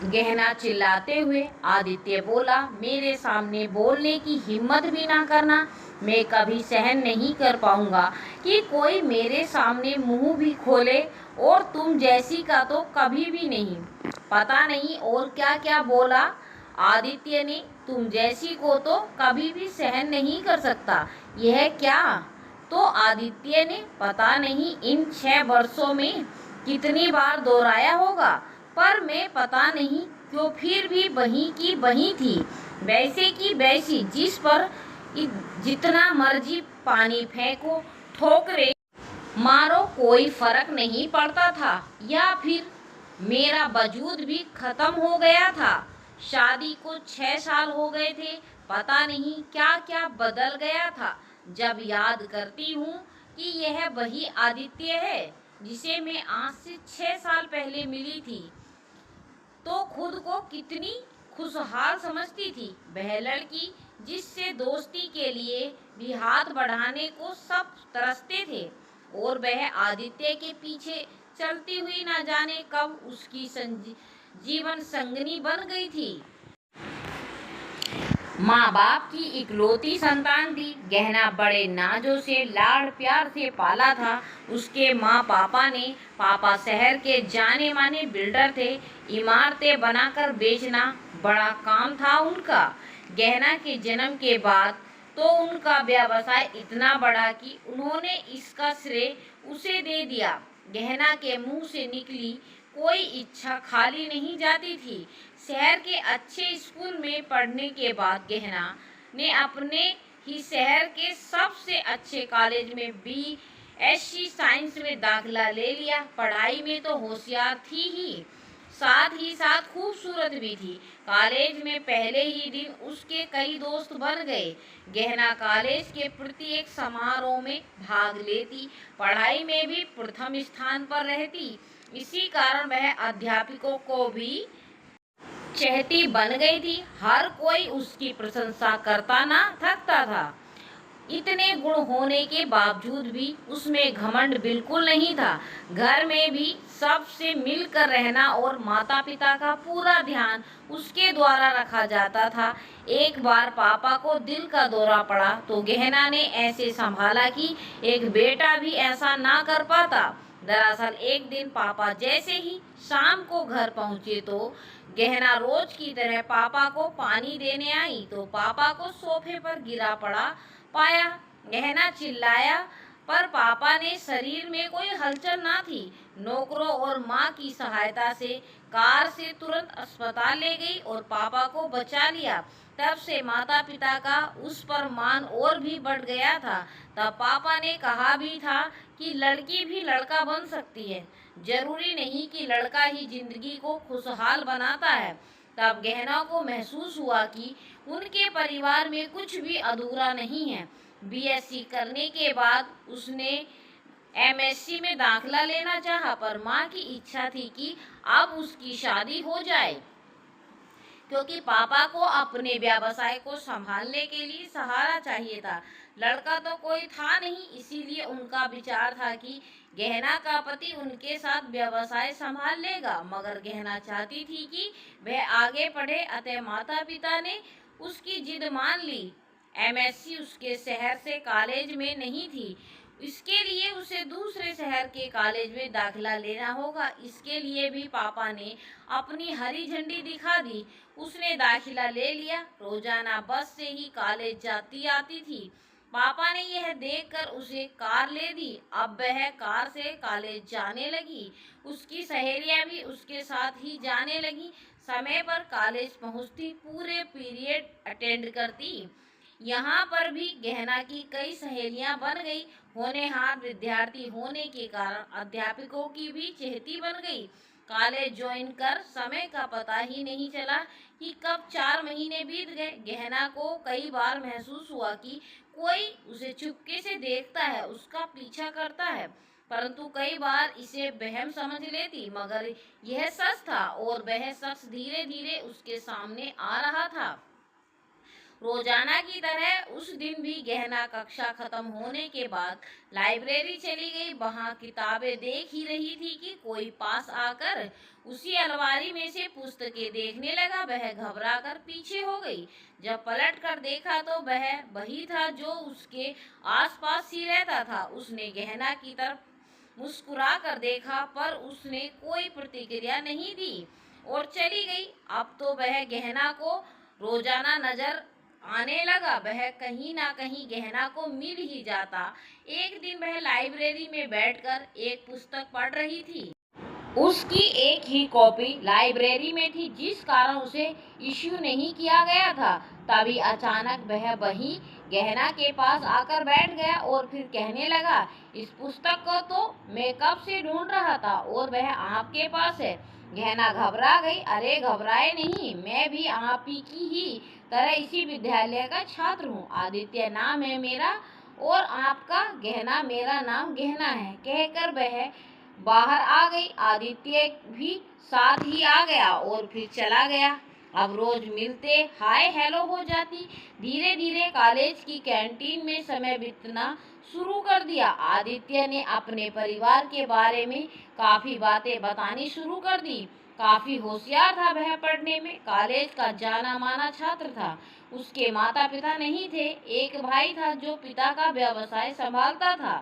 गहना चिल्लाते हुए आदित्य बोला, मेरे सामने बोलने की हिम्मत भी ना करना। मैं कभी सहन नहीं कर पाऊंगा कि कोई मेरे सामने मुंह भी खोले, और तुम जैसी का तो कभी भी नहीं। पता नहीं और क्या क्या बोला आदित्य ने। तुम जैसी को तो कभी भी सहन नहीं कर सकता। यह क्या? तो आदित्य ने पता नहीं इन 6 वर्षों में कितनी बार दोहराया होगा, पर मैं पता नहीं क्यों फिर भी वहीं की वहीं थी, वैसे की वैसी, जिस पर जितना मर्जी पानी फेंको, ठोकरे मारो, कोई फर्क नहीं पड़ता था। या फिर मेरा वजूद भी खत्म हो गया था। शादी को 6 साल हो गए थे, पता नहीं क्या क्या बदल गया था। जब याद करती हूँ कि यह वही आदित्य है जिसे मैं आज से 6 साल पहले मिली थी, तो खुद को कितनी खुशहाल समझती थी। वह लड़की जिससे दोस्ती के लिए भी हाथ बढ़ाने को सब तरसते थे, और वह आदित्य के पीछे चलती हुई ना जाने कब उसकी जीवन संगनी बन गई थी। माँ बाप की इकलौती संतान थी। गहना बड़े नाजों से लाड़ प्यार से पाला था। उसके माँ पापा शहर के जाने माने बिल्डर थे। इमारतें बनाकर बेचना बड़ा काम था उनका। गहना के जन्म के बाद तो उनका व्यवसाय इतना बढ़ा कि उन्होंने इसका श्रेय उसे दे दिया। गहना के मुंह से निकली कोई इच्छा खाली नहीं जाती थी। शहर के अच्छे स्कूल में पढ़ने के बाद गहना ने अपने ही शहर के सबसे अच्छे कॉलेज में BSc साइंस में दाखिला ले लिया। पढ़ाई में तो होशियार थी ही, साथ ही साथ खूबसूरत भी थी। कॉलेज में पहले ही दिन उसके कई दोस्त बन गए। गहना कॉलेज के प्रत्येक समारोह में भाग लेती, पढ़ाई में भी प्रथम स्थान पर रहती। इसी कारण वह अध्यापकों को भी चहेती बन गई थी। हर कोई उसकी प्रशंसा करता ना थकता था। इतने गुण होने के बावजूद भी उसमें घमंड बिल्कुल नहीं था। घर में भी सबसे मिलकर रहना और माता पिता का पूरा ध्यान उसके द्वारा रखा जाता था। एक बार पापा को दिल का दौरा पड़ा तो गहना ने ऐसे संभाला कि एक बेटा भी ऐसा ना कर पाता। दरअसल एक दिन पापा जैसे ही शाम को घर पहुंचे तो गहना रोज की तरह पापा को पानी देने आई, तो पापा को सोफे पर गिरा पड़ा पाया। गहना चिल्लाया, पर पापा ने शरीर में कोई हलचल ना थी। नौकरों और माँ की सहायता से कार से तुरंत अस्पताल ले गई और पापा को बचा लिया। तब से माता पिता का उस पर मान और भी बढ़ गया था। तब पापा ने कहा भी था कि लड़की भी लड़का बन सकती है, जरूरी नहीं कि लड़का ही जिंदगी को खुशहाल बनाता है। तब गहना को महसूस हुआ कि उनके परिवार में कुछ भी अधूरा नहीं है। BSc करने के बाद उसने MSc में दाखिला लेना चाहा, पर माँ की इच्छा थी कि अब उसकी शादी हो जाए, क्योंकि पापा को अपने व्यवसाय को संभालने के लिए सहारा चाहिए था। लड़का तो कोई था नहीं, इसीलिए उनका विचार था कि गहना का पति उनके साथ व्यवसाय संभाल लेगा। मगर गहना चाहती थी कि वह आगे पढ़े, अतः माता पिता ने उसकी जिद मान ली। MSc उसके शहर से कॉलेज में नहीं थी, इसके लिए उसे दूसरे शहर के कॉलेज में दाखिला लेना होगा। इसके लिए भी पापा ने अपनी हरी झंडी दिखा दी। उसने दाखिला ले लिया। रोजाना बस से ही कॉलेज जाती आती थी। पापा ने यह देखकर उसे कार ले दी। अब वह कार से कॉलेज जाने लगी। उसकी सहेलियां भी उसके साथ ही जाने लगी। समय पर कॉलेज पहुंचती, पूरे पीरियड अटेंड करती। यहाँ पर भी गहना की कई सहेलियां बन गई। होनहार विद्यार्थी होने के कारण अध्यापकों की भी चहेती बन गई। कॉलेज ज्वाइन कर समय का पता ही नहीं चला कि कब 4 महीने बीत गए। गहना को कई बार महसूस हुआ कि कोई उसे चुपके से देखता है, उसका पीछा करता है, परंतु कई बार इसे वहम समझ लेती। मगर यह सच था, और वह शख्स धीरे धीरे उसके सामने आ रहा था। रोजाना की तरह उस दिन भी गहना कक्षा खत्म होने के बाद लाइब्रेरी चली गई। वहां किताबें देख ही रही थी कि कोई पास आकर उसी अलमारी में से पुस्तकें देखने लगा। वह घबरा कर पीछे हो गई। जब पलट कर देखा तो वह वही था जो उसके आसपास ही रहता था। उसने गहना की तरफ मुस्कुरा कर देखा, पर उसने कोई प्रतिक्रिया नहीं दी और चली गई। अब तो वह गहना को रोजाना नजर आने लगा। वह कहीं ना कहीं गहना को मिल ही जाता। एक दिन वह लाइब्रेरी में बैठकर एक पुस्तक पढ़ रही थी। उसकी एक ही कॉपी लाइब्रेरी में थी, जिस कारण उसे इश्यू नहीं किया गया था। तभी अचानक वह वही गहना के पास आकर बैठ गया और फिर कहने लगा, इस पुस्तक को तो मैं कब से ढूंढ रहा था और वह आपके पास है। गहना घबरा गई। अरे घबराए नहीं, मैं भी आप ही की ही तरह इसी विद्यालय का छात्र हूँ। आदित्य नाम है मेरा और आपका गहना मेरा नाम गहना है, कहकर वह बाहर आ गई। आदित्य भी साथ ही आ गया और फिर चला गया। अब रोज मिलते, हाय हेलो हो जाती। धीरे धीरे कॉलेज की कैंटीन में समय बीतना शुरू कर दिया। आदित्य ने अपने परिवार के बारे में काफी बातें बतानी शुरू कर दी। काफी होशियार था वह पढ़ने में, कॉलेज का जाना माना छात्र था। उसके माता पिता नहीं थे। एक भाई था जो पिता का व्यवसाय संभालता था।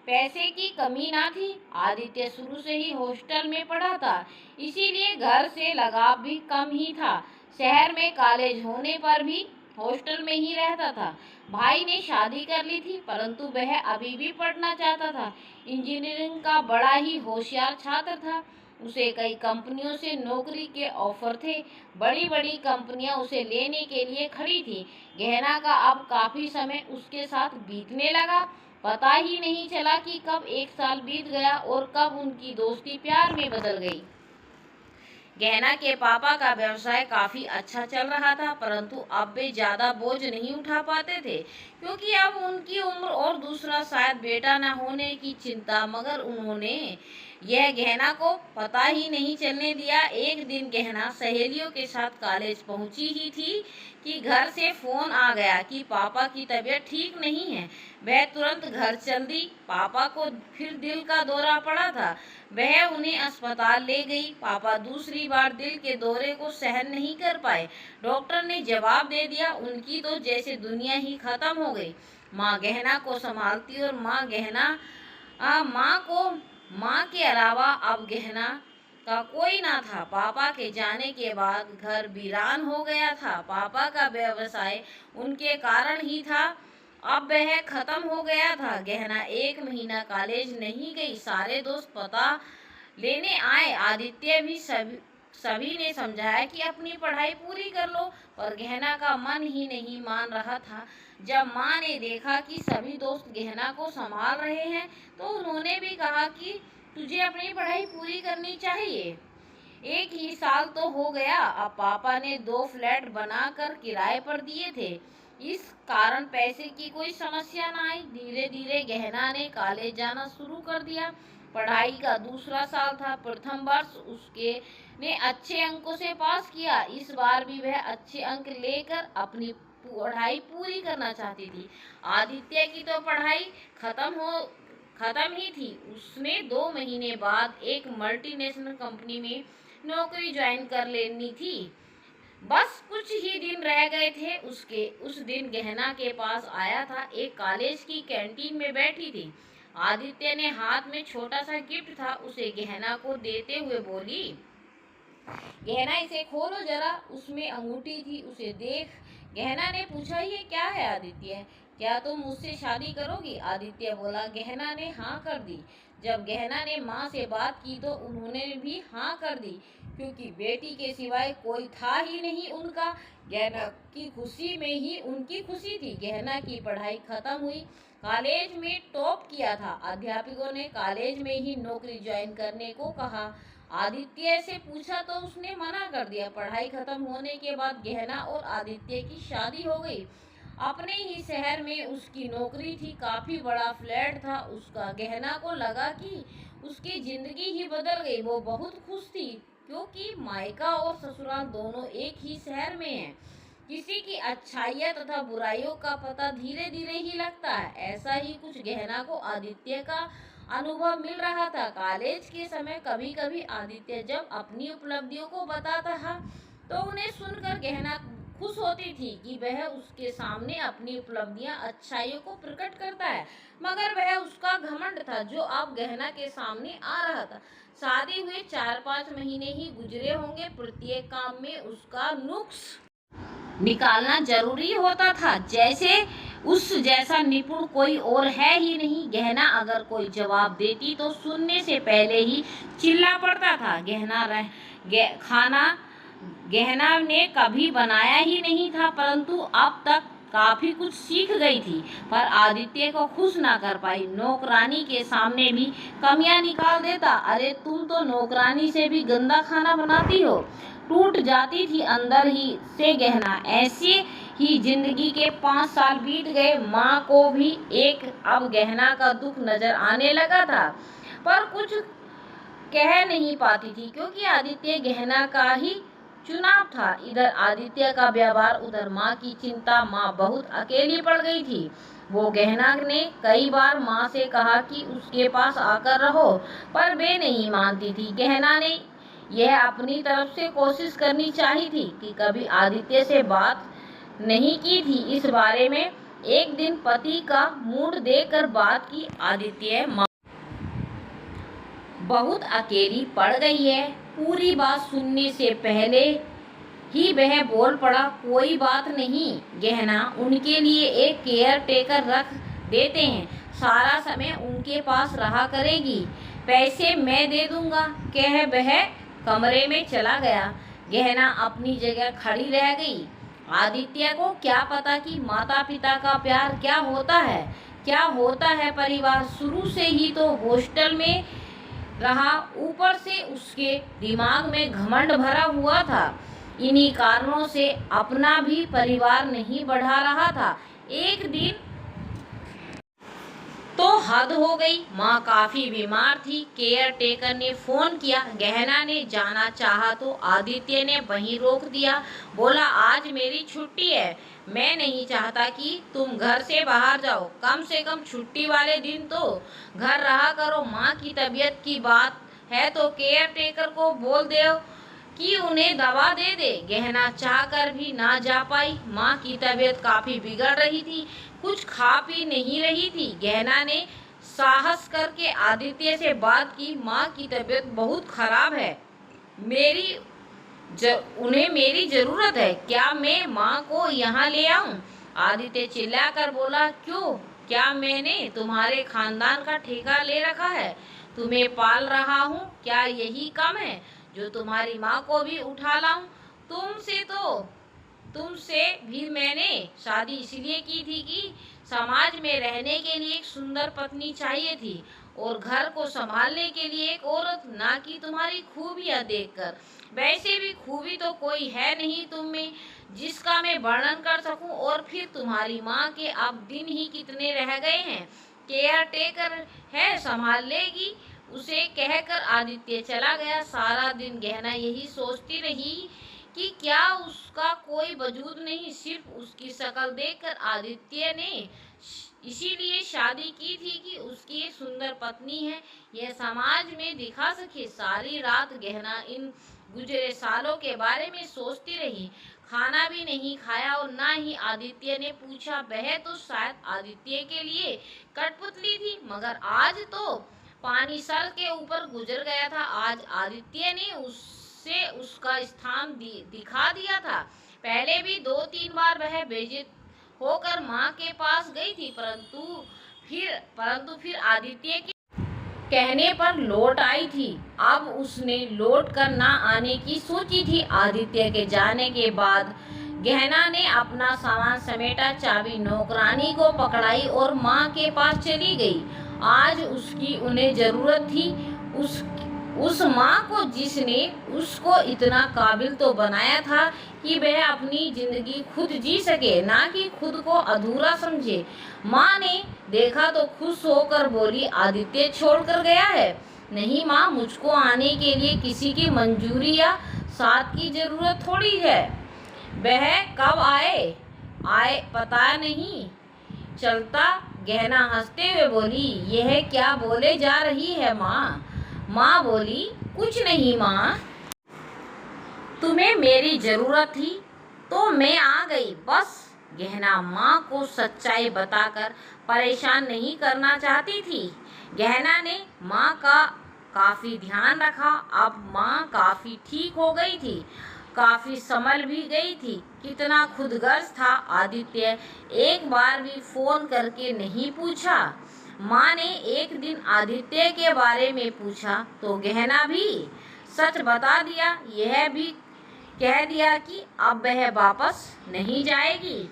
पैसे की कमी ना थी। आदित्य शुरू से ही हॉस्टल में पढ़ा था, इसीलिए घर से लगाव भी कम ही था। शहर में कॉलेज होने पर भी हॉस्टल में ही रहता था। भाई ने शादी कर ली थी, परंतु वह अभी भी पढ़ना चाहता था। इंजीनियरिंग का बड़ा ही होशियार छात्र था। उसे कई कंपनियों से नौकरी के ऑफर थे। बड़ी बड़ी कंपनियां उसे लेने के लिए खड़ी थी। गहना का अब काफी समय उसके साथ बीतने लगा। पता ही नहीं चला कि कब एक साल बीत गया और कब उनकी दोस्ती प्यार में बदल गई। गहना के पापा का व्यवसाय काफी अच्छा चल रहा था, परंतु अब वे ज्यादा बोझ नहीं उठा पाते थे, क्योंकि अब उनकी उम्र और दूसरा शायद बेटा न होने की चिंता। मगर उन्होंने यह गहना को पता ही नहीं चलने दिया। एक दिन गहना सहेलियों के साथ कॉलेज पहुंची ही थी कि घर से फोन आ गया कि पापा की तबीयत ठीक नहीं है। वह तुरंत घर चल दी। पापा को फिर दिल का दौरा पड़ा था। वह उन्हें अस्पताल ले गई। पापा दूसरी बार दिल के दौरे को सहन नहीं कर पाए। डॉक्टर ने जवाब दे दिया, उनकी तो जैसे दुनिया ही खत्म हो गई। माँ गहना को संभालती और माँ के अलावा अब गहना का कोई ना था। पापा के जाने के बाद घर वीरान हो गया था। पापा का व्यवसाय उनके कारण ही था, अब वह खत्म हो गया था। गहना एक महीना कॉलेज नहीं गई। सारे दोस्त पता लेने आए। आदित्य भी सभी ने समझाया कि अपनी पढ़ाई पूरी कर लो, पर गहना का मन ही नहीं मान रहा था। जब माँ ने देखा कि सभी दोस्त गहना को संभाल रहे हैं, तो उन्होंने भी कहा कि तुझे अपनी पढ़ाई पूरी करनी चाहिए। एक ही साल तो हो गया। अब पापा ने 2 फ्लैट बनाकर किराए पर दिए थे, इस कारण पैसे की कोई समस्या न आई। धीरे धीरे गहना ने कॉलेज जाना शुरू कर दिया। पढ़ाई का दूसरा साल था। प्रथम वर्ष उसके ने अच्छे अंकों से पास किया। इस बार भी वह अच्छे अंक लेकर अपनी पढ़ाई पूरी करना चाहती थी। आदित्य की तो पढ़ाई खत्म ही थी। उसने 2 महीने बाद एक मल्टीनेशनल कंपनी में नौकरी ज्वाइन कर लेनी थी। बस कुछ ही दिन रह गए थे उसके। उस दिन गहना के पास आया था। एक कॉलेज की कैंटीन में बैठी थी। आदित्य ने हाथ में छोटा सा गिफ्ट था, उसे गहना को देते हुए बोली, गहना इसे खोलो जरा। उसमें अंगूठी थी, उसे देख गहना ने पूछा, ये क्या है आदित्य, क्या तुम मुझसे शादी करोगी? आदित्य बोला। गहना ने हाँ कर दी। जब गहना ने माँ से बात की तो उन्होंने भी हाँ कर दी, क्योंकि बेटी के सिवाय कोई था ही नहीं उनका। गहना की खुशी में ही उनकी खुशी थी। गहना की पढ़ाई खत्म हुई। कॉलेज में टॉप किया था। अध्यापकों ने कॉलेज में ही नौकरी ज्वाइन करने को कहा। आदित्य से पूछा तो उसने मना कर दिया। पढ़ाई खत्म होने के बाद गहना और आदित्य की शादी हो गई। अपने ही शहर में उसकी नौकरी थी। काफी बड़ा फ्लैट था उसका। गहना को लगा कि उसकी जिंदगी ही बदल गई। वो बहुत खुश थी, क्योंकि मायका और ससुराल दोनों एक ही शहर में हैं। किसी की अच्छाइयाँ तथा बुराइयों का पता धीरे धीरे ही लगता है। ऐसा ही कुछ गहना को आदित्य का अनुभव मिल रहा था। कॉलेज के समय कभी कभी आदित्य जब अपनी उपलब्धियों को बताता था तो उन्हें सुनकर गहना खुश होती थी कि वह उसके सामने अपनी उपलब्धियां अच्छाइयों को प्रकट करता है, मगर वह उसका घमंड था जो अब गहना के सामने आ रहा था। शादी हुए 4-5 महीने ही गुजरे होंगे। प्रत्येक काम में उसका नुक्स निकालना जरूरी होता था, जैसे उस जैसा निपुण कोई और है ही नहीं। गहना अगर कोई जवाब देती तो सुनने से पहले ही चिल्ला पड़ता था। खाना गहना ने कभी बनाया ही नहीं था, परंतु अब तक काफी कुछ सीख गई थी, पर आदित्य को खुश ना कर पाई। नौकरानी के सामने भी कमियां निकाल देता। अरे तुम तो नौकरानी से भी गंदा खाना बनाती हो। टूट जाती थी अंदर ही से गहना। ऐसे ही जिंदगी के 5 साल बीत गए। माँ को भी एक अब गहना का दुख नजर आने लगा था, पर कुछ कह नहीं पाती थी क्योंकि आदित्य गहना का ही चुनाव था। इधर आदित्य का व्यवहार, उधर माँ की चिंता। माँ बहुत अकेली पड़ गई थी। वो गहना ने कई बार माँ से कहा कि उसके पास आकर रहो, पर वे नहीं मानती थी। गहना ने यह अपनी तरफ से कोशिश करनी चाहिए थी कि कभी आदित्य से बात नहीं की थी इस बारे में। एक दिन पति का मूड देखकर बात की। आदित्य माँ बहुत अकेली पड़ गई है। पूरी बात सुनने से पहले ही वह बोल पड़ा, कोई बात नहीं गहना, उनके लिए एक केयर टेकर रख देते हैं, सारा समय उनके पास रहा करेगी, पैसे मैं दे दूंगा, कह वह कमरे में चला गया। गहना अपनी जगह खड़ी रह गई। आदित्य को क्या पता कि माता पिता का प्यार क्या होता है परिवार। शुरू से ही तो हॉस्टल में रहा, ऊपर से उसके दिमाग में घमंड भरा हुआ था। इन्हीं कारणों से अपना भी परिवार नहीं बढ़ा रहा था। एक दिन तो हद हो गई। माँ काफी बीमार थी। केयर टेकर ने फोन किया। गहना ने जाना चाहा तो आदित्य ने वहीं रोक दिया। बोला, आज मेरी छुट्टी है, मैं नहीं चाहता कि तुम घर से बाहर जाओ। कम से कम छुट्टी वाले दिन तो घर रहा करो। माँ की तबीयत की बात है तो केयर टेकर को बोल दो कि उन्हें दवा दे दे। गहना चाहकर भी ना जा पाई। माँ की तबीयत काफी बिगड़ रही थी, कुछ खा पी नहीं रही थी। गहना ने साहस करके आदित्य से बात की। माँ की तबीयत बहुत खराब है, उन्हें मेरी जरूरत है, क्या मैं माँ को यहाँ ले आऊं? आदित्य चिल्लाकर बोला, क्यों, क्या मैंने तुम्हारे खानदान का ठेका ले रखा है? तुम्हें पाल रहा हूँ, क्या यही कम है जो तुम्हारी माँ को भी उठा लाऊं? तुमसे भी मैंने शादी इसलिए की थी कि समाज में रहने के लिए एक सुंदर पत्नी चाहिए थी और घर को संभालने के लिए एक औरत, ना कि तुम्हारी खूबियां देखकर। वैसे भी खूबी तो कोई है नहीं तुम में जिसका मैं वर्णन कर सकूं। और फिर तुम्हारी माँ के अब दिन ही कितने रह गए हैं, केयर टेकर है, संभाल लेगी उसे, कहकर आदित्य चला गया। सारा दिन गहना यही सोचती रही कि क्या उसका कोई वजूद नहीं। सिर्फ उसकी शक्ल देखकर आदित्य ने इसीलिए शादी की थी कि उसकी एक सुंदर पत्नी है, यह समाज में दिखा सके। सारी रात गहना इन गुजरे सालों के बारे में सोचती रही। खाना भी नहीं खाया और ना ही आदित्य ने पूछा। वह तो शायद आदित्य के लिए कठपुतली थी, मगर आज तो पानी सर के ऊपर गुजर गया था। आज आदित्य ने उससे उसका स्थान दिखा दिया था। पहले भी 2-3 बार वह बेइज्जत होकर माँ के पास गई थी, परंतु फिर आदित्य के कहने पर लौट आई थी। अब उसने लौट कर ना आने की सोची थी। आदित्य के जाने के बाद गहना ने अपना सामान समेटा, चाबी नौकरानी को पकड़ाई और माँ के पास चली गई। आज उसकी उन्हें जरूरत थी, उस माँ को जिसने उसको इतना काबिल तो बनाया था कि वह अपनी जिंदगी खुद जी सके, ना कि खुद को अधूरा समझे। माँ ने देखा तो खुश होकर बोली, आदित्य छोड़कर गया है? नहीं माँ, मुझको आने के लिए किसी की मंजूरी या साथ की जरूरत थोड़ी है। वह कब आए पता नहीं चलता। गहना हंसते हुए बोली, यह क्या बोले जा रही है माँ? माँ बोली, कुछ नहीं माँ, तुम्हें मेरी जरूरत थी तो मैं आ गई बस। गहना माँ को सच्चाई बताकर परेशान नहीं करना चाहती थी। गहना ने माँ का काफी ध्यान रखा। अब माँ काफी ठीक हो गई थी, काफी संभल भी गई थी। कितना खुदगर्ज था आदित्य, एक बार भी फोन करके नहीं पूछा। माँ ने एक दिन आदित्य के बारे में पूछा तो गहना भी सच बता दिया। यह भी कह दिया कि अब वह वापस नहीं जाएगी।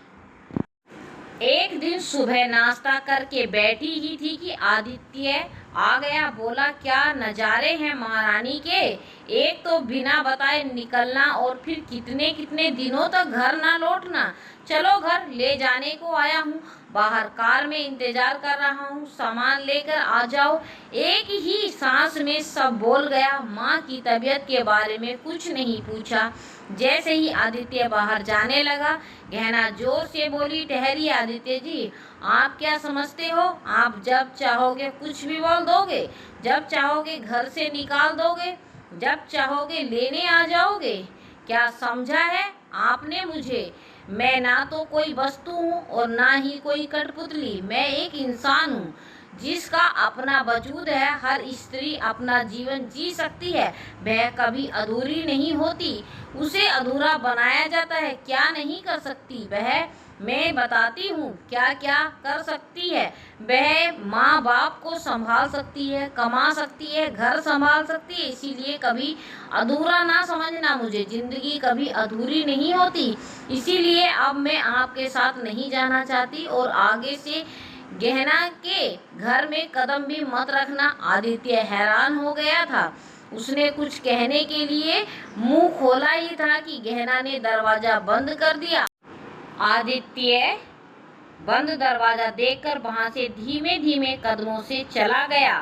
एक दिन सुबह नाश्ता करके बैठी ही थी कि आदित्य आ गया। बोला, क्या नजारे हैं महारानी के, एक तो बिना बताए निकलना और फिर कितने कितने दिनों तक घर ना लौटना। चलो घर ले जाने को आया हूँ, बाहर कार में इंतजार कर रहा हूँ, सामान लेकर आ जाओ। एक ही सांस में सब बोल गया। माँ की तबीयत के बारे में कुछ नहीं पूछा। जैसे ही आदित्य बाहर जाने लगा, गहना जोर से बोली, ठहरिए आदित्य जी, आप क्या समझते हो आप जब चाहोगे कुछ भी बोल दोगे, जब चाहोगे घर से निकाल दोगे, जब चाहोगे लेने आ जाओगे? क्या समझा है आपने मुझे? मैं ना तो कोई वस्तु हूँ और ना ही कोई कठपुतली, मैं एक इंसान हूँ जिसका अपना वजूद है। हर स्त्री अपना जीवन जी सकती है, वह कभी अधूरी नहीं होती, उसे अधूरा बनाया जाता है। क्या नहीं कर सकती वह, मैं बताती हूँ क्या क्या कर सकती है। वह माँ बाप को संभाल सकती है, कमा सकती है, घर संभाल सकती है। इसीलिए कभी अधूरा ना समझना मुझे, जिंदगी कभी अधूरी नहीं होती। इसीलिए अब मैं आपके साथ नहीं जाना चाहती और आगे से गहना के घर में कदम भी मत रखना। आदित्य हैरान हो गया था। उसने कुछ कहने के लिए मुंह खोला ही था कि गहना ने दरवाजा बंद कर दिया। आदित्य बंद दरवाजा देखकर वहां से धीमे धीमे कदमों से चला गया।